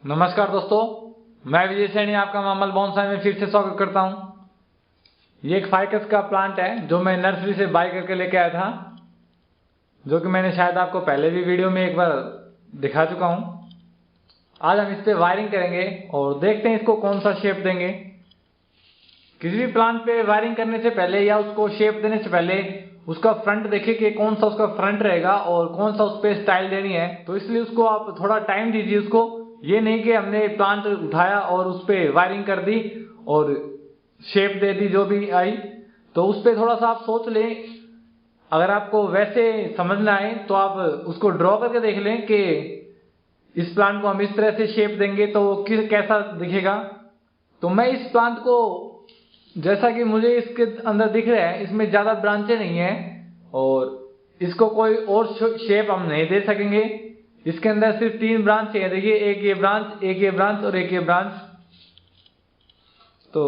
नमस्कार दोस्तों, मैं विजय सैनी आपका मामल बोनसाई में फिर से स्वागत करता हूं। ये एक फाइकस का प्लांट है जो मैं नर्सरी से बाय करके लेके आया था, जो कि मैंने शायद आपको पहले भी वीडियो में एक बार दिखा चुका हूं। आज हम इस पे वायरिंग करेंगे और देखते हैं इसको कौन सा शेप देंगे। किसी भी प्लांट पे वायरिंग करने से पहले या उसको शेप देने से पहले उसका फ्रंट देखिए कि कौन सा उसका फ्रंट रहेगा और कौन सा उस पे स्टाइल देनी है। तो इसलिए उसको आप थोड़ा टाइम दीजिए उसको। ये नहीं कि हमने प्लांट उठाया और उस पे वायरिंग कर दी और शेप दे दी जो भी आई। तो उस पे थोड़ा सा आप सोच लें। अगर आपको वैसे समझना है तो आप उसको ड्रॉ करके देख लें कि इस प्लांट को हम इस तरह से शेप देंगे तो वो कैसा दिखेगा। तो मैं इस प्लांट को, जैसा कि मुझे इसके अंदर दिख रहा है, इसमें ज्यादा ब्रांचें नहीं है और इसको कोई और शेप हम नहीं दे सकेंगे। इसके अंदर सिर्फ 3 ब्रांच है, देखिए, एक ये ब्रांच, एक ये ब्रांच और एक ये ब्रांच। तो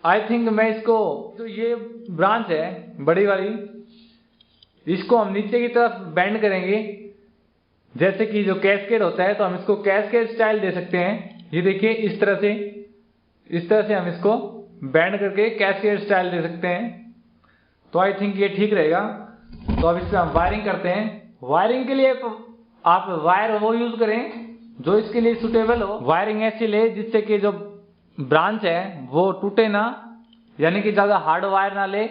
आई थिंक मैं इसको, तो ये ब्रांच है बड़ी वाली, इसको हम नीचे की तरफ बेंड करेंगे। जैसे कि जो कैस्केड होता है तो हम इसको कैस्केड स्टाइल दे सकते हैं। ये देखिए, इस तरह से हम इसको बेंड करके कैस्केड स्टाइल दे सकते हैं। तो आई थिंक ये ठीक रहेगा। तो अब इस पे हम वायरिंग करते हैं। वायरिंग के लिए आप वायर वो यूज करें जो इसके लिए सुटेबल हो। वायरिंग ऐसी ले जिससे कि जो ब्रांच है वो टूटे ना, यानी कि ज्यादा हार्ड वायर ना ले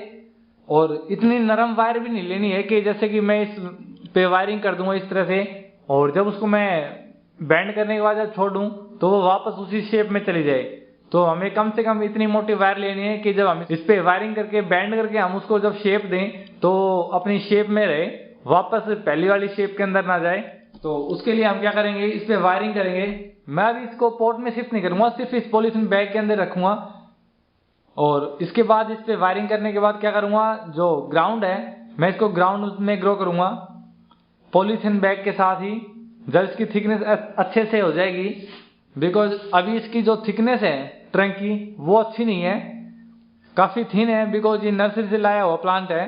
और इतनी नरम वायर भी नहीं लेनी है कि जैसे कि मैं इस पे वायरिंग कर दूंगा इस तरह से और जब उसको मैं बेंड करने के बाद जब छोड़ दूं तो वो वापस उसी शेप में चली जाए। तो हमें कम से कम इतनी मोटी वायर लेनी है कि जब हम इस पे वायरिंग करके बेंड करके हम उसको जब शेप दें तो अपनी शेप में रहे, वापस पहली वाली शेप के अंदर ना जाए। तो उसके लिए हम क्या करेंगे, इस पे वायरिंग करेंगे। मैं अभी इसको पॉट में शिफ्ट नहीं करूंगा, सिर्फ इस पॉलीथीन बैग के अंदर रखूंगा और इसके बाद इस पे वायरिंग करने के बाद क्या करूंगा, जो ग्राउंड है मैं इसको ग्राउंड में ग्रो करूंगा पॉलीथीन बैग के साथ ही। जब इसकी थिकनेस अच्छे से हो जाएगी, बिकॉज अभी इसकी जो थिकनेस है ट्रंक की वो अच्छी नहीं है, काफी थिन है, बिकॉज ये नर्सरी से लाया हुआ प्लांट है।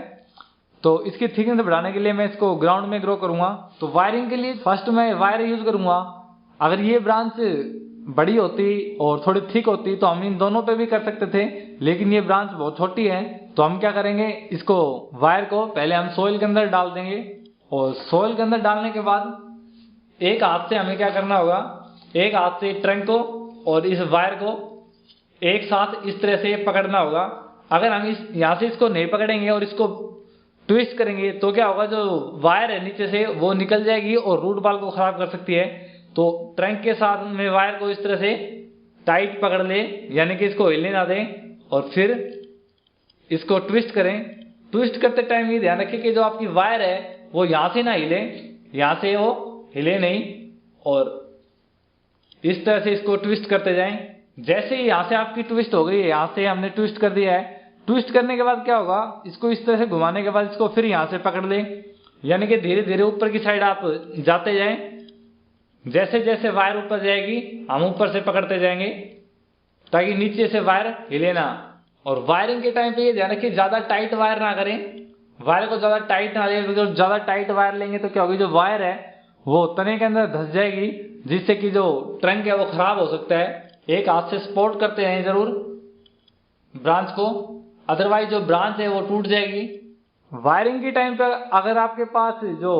तो इसकी थिकनेस बढ़ाने के लिए मैं इसको ग्राउंड में ग्रो करूंगा। तो वायरिंग के लिए फर्स्ट मैं वायर यूज करूंगा। अगर ये ब्रांच बड़ी होती और थोड़ी थिक होती तो हम इन दोनों पे भी कर सकते थे, लेकिन ये ब्रांच बहुत छोटी है। तो हम क्या करेंगे, इसको वायर को पहले हम सोइल के अंदर डाल देंगे और सोइल के अंदर डालने के बाद एक हाथ से हमें क्या करना होगा, एक हाथ से ट्रंक को और इस वायर को एक साथ इस तरह से पकड़ना होगा। अगर हम इस यहां से इसको नहीं पकड़ेंगे और इसको ट्विस्ट करेंगे तो क्या होगा, जो वायर है नीचे से वो निकल जाएगी और रूट बॉल को खराब कर सकती है। तो ट्रंक के साथ में वायर को इस तरह से टाइट पकड़ ले, यानी कि इसको हिलने ना दें और फिर इसको ट्विस्ट करें। ट्विस्ट करते टाइम ये ध्यान रखें कि जो आपकी वायर है वो यहां से ना हिले, यहां से वो हिले नहीं और इस तरह से इसको ट्विस्ट करते जाएं। जैसे ही यहां से आपकी ट्विस्ट हो गई, यहां से हमने ट्विस्ट कर दिया है। ट्विस्ट करने के बाद क्या होगा, इसको इस तरह से घुमाने के बाद इसको फिर यहां से पकड़ लें, यानी कि धीरे धीरे ऊपर की साइड आप जाते जाएं। जैसे जैसे वायर ऊपर जाएगी हम ऊपर से पकड़ते जाएंगे ताकि नीचे से वायर हिले ना। और वायरिंग के टाइम पे ये ध्यान रखिए, ज्यादा टाइट वायर ना करें, वायर को ज्यादा टाइट ना लें, बिकॉज ज्यादा टाइट वायर लेंगे तो क्या होगी, जो वायर है वो तने के अंदर धंस जाएगी, जिससे कि जो ट्रंक है वो खराब हो सकता है। एक हाथ से सपोर्ट करते रहें जरूर ब्रांच को, अदरवाइज जो ब्रांच है वो टूट जाएगी। वायरिंग के टाइम पर अगर आपके पास जो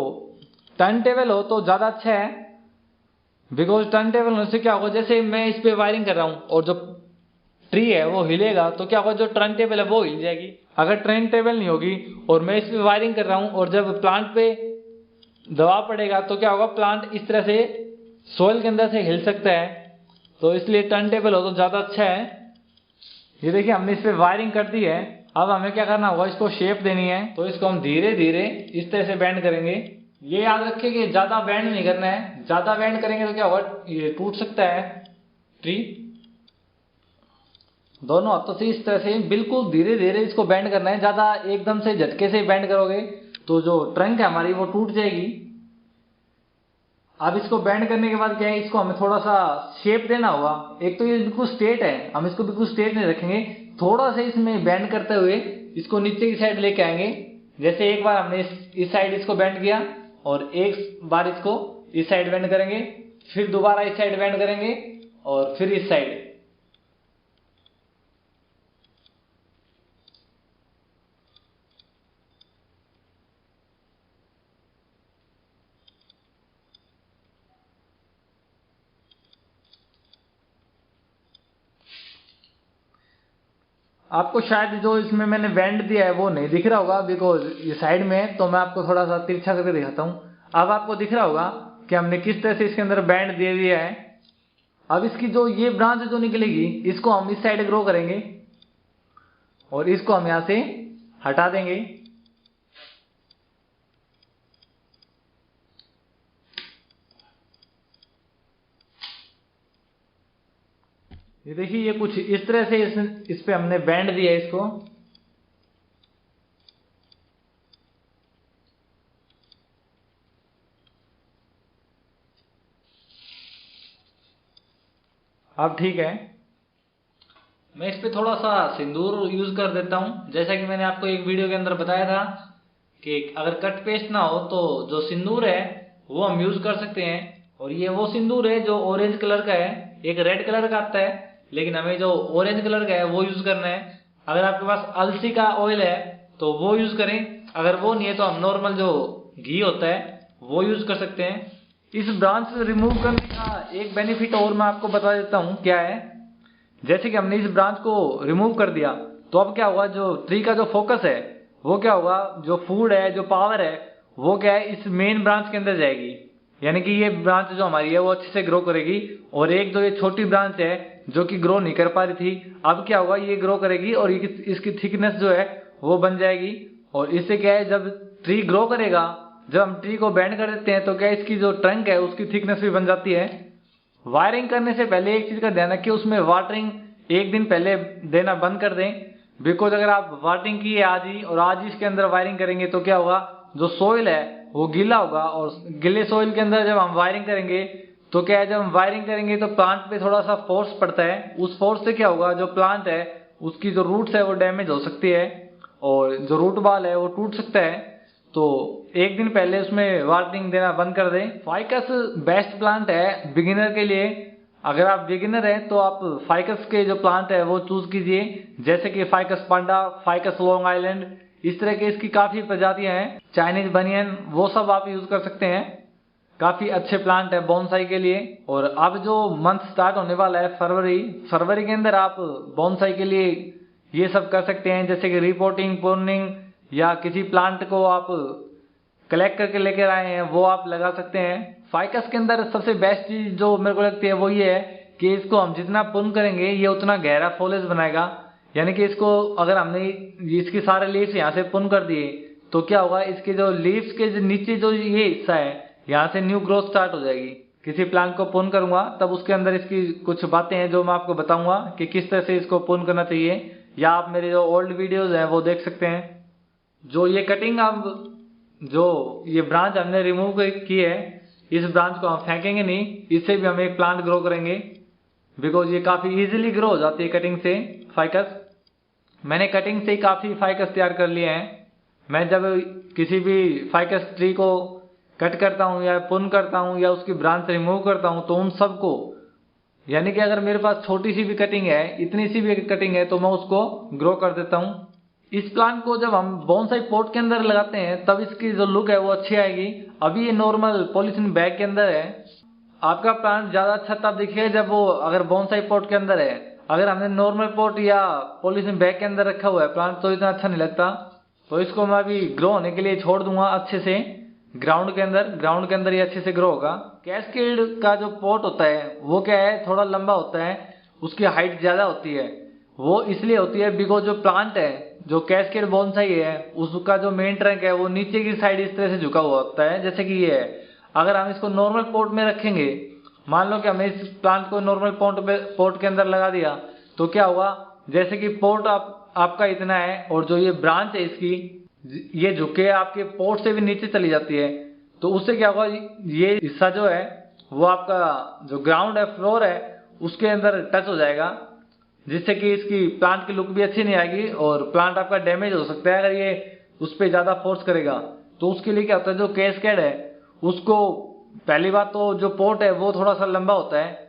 टर्न टेबल हो तो ज्यादा अच्छा है, बिकॉज टर्न टेबल होने से क्या होगा, जैसे मैं इस पे वायरिंग कर रहा हूं और जो ट्री है वो हिलेगा तो क्या होगा, जो टर्न टेबल है वो हिल जाएगी। अगर टर्न टेबल नहीं होगी और मैं इस पे वायरिंग कर रहा हूं और जब प्लांट पे दबाव पड़ेगा तो क्या होगा, प्लांट इस तरह से सोइल के अंदर से हिल सकता है। तो इसलिए टर्न टेबल हो तो ज्यादा अच्छा है। ये देखिए, हमने इस पे वायरिंग कर दी है। अब हमें क्या करना होगा, इसको शेप देनी है। तो इसको हम धीरे धीरे इस तरह से बेंड करेंगे। ये याद रखिए कि ज्यादा बेंड नहीं करना है, ज्यादा बेंड करेंगे तो क्या होगा, ये टूट सकता है ट्री। दोनों हाथों से इस तरह से बिल्कुल धीरे धीरे इसको बेंड करना है। ज्यादा एकदम से झटके से बेंड करोगे तो जो ट्रंक है हमारी वो टूट जाएगी। अब इसको बेंड करने के बाद क्या है, इसको हमें थोड़ा सा शेप देना होगा। एक तो ये बिल्कुल स्ट्रेट है, हम इसको बिल्कुल स्ट्रेट नहीं रखेंगे, थोड़ा सा इसमें बेंड करते हुए इसको नीचे की साइड लेके आएंगे। जैसे एक बार हमने इस साइड इसको बेंड किया और एक बार इसको इस साइड बेंड करेंगे फिर दोबारा इस साइड बेंड करेंगे और फिर इस साइड। आपको शायद जो इसमें मैंने बेंड दिया है वो नहीं दिख रहा होगा, बिकॉज ये साइड में है, तो मैं आपको थोड़ा सा तिरछा करके दिखाता हूँ। अब आपको दिख रहा होगा कि हमने किस तरह से इसके अंदर बैंड दे दिया है। अब इसकी जो ये ब्रांच जो निकलेगी इसको हम इस साइड ग्रो करेंगे और इसको हम यहां से हटा देंगे। ये देखिए ये कुछ इस तरह से इस पे हमने बैंड दिया है इसको। अब ठीक है, मैं इस पे थोड़ा सा सिंदूर यूज कर देता हूं। जैसा कि मैंने आपको एक वीडियो के अंदर बताया था कि अगर कट पेस्ट ना हो तो जो सिंदूर है वो हम यूज कर सकते हैं। और ये वो सिंदूर है जो ऑरेंज कलर का है, एक रेड कलर का आता है, लेकिन हमें जो ऑरेंज कलर का है वो यूज करना है। अगर आपके पास अलसी का ऑयल है तो वो यूज करें, अगर वो नहीं है तो हम नॉर्मल जो घी होता है वो यूज कर सकते हैं। इस ब्रांच से रिमूव करने का एक बेनिफिट और मैं आपको बता देता हूं क्या है। जैसे कि हमने इस ब्रांच को रिमूव कर दिया तो अब क्या होगा, जो ट्री का जो फोकस है वो क्या होगा, जो फूड है जो पावर है वो क्या है इस मेन ब्रांच के अंदर जाएगी। यानी कि ये ब्रांच जो हमारी है वो अच्छे से ग्रो करेगी। और एक जो ये छोटी ब्रांच है जो कि ग्रो नहीं कर पा रही थी, अब क्या होगा ये ग्रो करेगी और इसकी थिकनेस जो है वो बन जाएगी। और इससे क्या है, जब ट्री ग्रो करेगा, जब हम ट्री को बेंड कर देते हैं तो क्या इसकी जो ट्रंक है उसकी थिकनेस भी बन जाती है। वायरिंग करने से पहले एक चीज का ध्यान रखिए, उसमें वाटरिंग एक दिन पहले देना बंद कर दें। बिकॉज अगर आप वाटरिंग किए आज ही और आज ही इसके अंदर वायरिंग करेंगे तो क्या होगा, जो सोइल है वो गीला होगा और गीले सोइल के अंदर जब हम वायरिंग करेंगे तो क्या है, जब हम वायरिंग करेंगे तो प्लांट पे थोड़ा सा फोर्स पड़ता है। उस फोर्स से क्या होगा, जो प्लांट है उसकी जो रूट्स है वो डैमेज हो सकती है और जो रूट बॉल है वो टूट सकता है। तो एक दिन पहले उसमें वाटरिंग देना बंद कर दें। फाइकस बेस्ट प्लांट है बिगिनर के लिए। अगर आप बिगिनर हैं तो आप फाइकस के जो प्लांट है वो चूज कीजिए, जैसे कि फाइकस पांडा, फाइकस लॉन्ग आइलैंड, इस तरह के इसकी काफी प्रजातियां हैं। चाइनीज बनियन वो सब आप यूज कर सकते हैं। काफी अच्छे प्लांट है बोनसाई के लिए। और अब जो मंथ स्टार्ट होने वाला है फरवरी के अंदर आप बोनसाई के लिए ये सब कर सकते हैं, जैसे कि रिपोर्टिंग, प्रूनिंग, या किसी प्लांट को आप कलेक्ट करके लेकर आए हैं वो आप लगा सकते हैं। फाइकस के अंदर सबसे बेस्ट चीज जो मेरे को लगती है वो ये है कि इसको हम जितना पुन करेंगे ये उतना गहरा फॉलेज बनाएगा। यानी कि इसको अगर हमने इसके सारे लीव्स यहाँ से पुन कर दिए तो क्या होगा, इसके जो लीव्स के नीचे जो ये हिस्सा है यहाँ से न्यू ग्रोथ स्टार्ट हो जाएगी। किसी प्लांट को पुन करूंगा तब उसके अंदर इसकी कुछ बातें हैं जो मैं आपको बताऊंगा कि किस तरह से इसको पुन करना चाहिए, या आप मेरे जो ओल्ड वीडियोज हैं वो देख सकते हैं। जो ये कटिंग अब जो ये ब्रांच हमने रिमूव की है, इस ब्रांच को हम फेंकेंगे नहीं, इससे भी हम एक प्लांट ग्रो करेंगे। बिकॉज ये काफी इजीली ग्रो हो जाती है कटिंग से फाइकस। मैंने कटिंग से ही काफी फाइकस तैयार कर लिए हैं। मैं जब किसी भी फाइकस ट्री को कट करता हूँ या पुन करता हूँ या उसकी ब्रांच रिमूव करता हूँ तो उन सबको, यानी कि अगर मेरे पास छोटी सी भी कटिंग है, इतनी सी भी कटिंग है, तो मैं उसको ग्रो कर देता हूँ। इस प्लांट को जब हम बोनसाई पॉट के अंदर लगाते हैं तब इसकी जो लुक है वो अच्छी आएगी। अभी ये नॉर्मल पॉलीथीन बैग के अंदर है। आपका प्लांट ज्यादा अच्छा तब दिखेगा जब वो अगर बोनसाई पॉट के अंदर है। अगर हमने नॉर्मल पॉट या पॉलीथीन बैग के अंदर रखा हुआ है प्लांट तो इतना अच्छा नहीं लगता। तो इसको मैं अभी ग्रो होने के लिए छोड़ दूंगा अच्छे से ग्राउंड के अंदर ये अच्छे से ग्रो होगा। कैस्केड का जो पॉट होता है वो क्या है, थोड़ा लंबा होता है, उसकी हाइट ज्यादा होती है। वो इसलिए होती है बिकॉज जो प्लांट है, जो कैस्केड बोनसाई है, उसका जो मेन ट्रंक है वो नीचे की साइड इस तरह से झुका हुआ होता है जैसे कि ये है। अगर हम इसको नॉर्मल पॉट में रखेंगे, मान लो कि हमने इस प्लांट को नॉर्मल पॉट के अंदर लगा दिया तो क्या होगा, जैसे कि पॉट आपका इतना है और जो ये ब्रांच है इसकी ये झुके आपके पॉट से भी नीचे चली जाती है। तो उससे क्या होगा, ये हिस्सा जो है वो आपका जो ग्राउंड है, फ्लोर है, उसके अंदर टच हो जाएगा, जिससे कि इसकी प्लांट की लुक भी अच्छी नहीं आएगी और प्लांट आपका डैमेज हो सकता है अगर ये उस पर ज्यादा फोर्स करेगा। तो उसके लिए क्या होता है, जो कैस्केड है उसको पहली बात तो जो पोर्ट है वो थोड़ा सा लंबा होता है,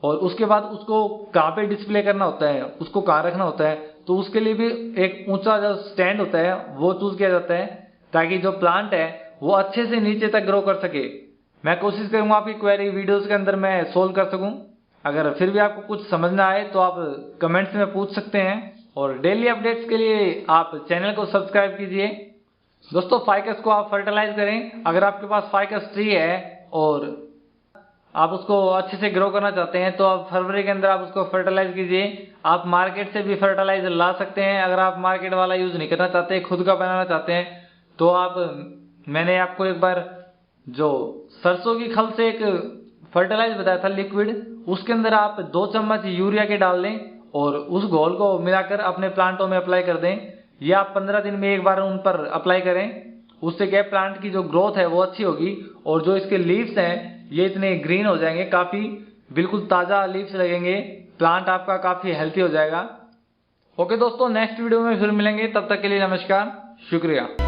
और उसके बाद उसको कहाँ पे डिस्प्ले करना होता है, उसको कहाँ रखना होता है, तो उसके लिए भी एक ऊंचा जो स्टैंड होता है वो चूज किया जाता है, ताकि जो प्लांट है वो अच्छे से नीचे तक ग्रो कर सके। मैं कोशिश करूंगा आपकी क्वेरी वीडियोस के अंदर मैं सोल्व कर सकूं। अगर फिर भी आपको कुछ समझ ना आए तो आप कमेंट्स में पूछ सकते हैं, और डेली अपडेट्स के लिए आप चैनल को सब्सक्राइब कीजिए। दोस्तों, फाइकस को आप फर्टिलाइज करें। अगर आपके पास फाइकस ट्री है और आप उसको अच्छे से ग्रो करना चाहते हैं तो आप फरवरी के अंदर आप उसको फर्टिलाइज कीजिए। आप मार्केट से भी फर्टिलाइजर ला सकते हैं। अगर आप मार्केट वाला यूज नहीं करना चाहते, खुद का बनाना चाहते हैं, तो आप, मैंने आपको एक बार जो सरसों की खल से एक फर्टिलाइज बताया था लिक्विड, उसके अंदर आप 2 चम्मच यूरिया के डाल दें और उस घोल को मिलाकर अपने प्लांटों में अप्लाई कर दें। या आप 15 दिन में एक बार उन पर अप्लाई करें। उससे क्या प्लांट की जो ग्रोथ है वो अच्छी होगी, और जो इसके लीव्स हैं ये इतने ग्रीन हो जाएंगे, काफी बिल्कुल ताजा लीव्स लगेंगे, प्लांट आपका काफी हेल्थी हो जाएगा। ओके दोस्तों, नेक्स्ट वीडियो में फिर मिलेंगे, तब तक के लिए नमस्कार, शुक्रिया।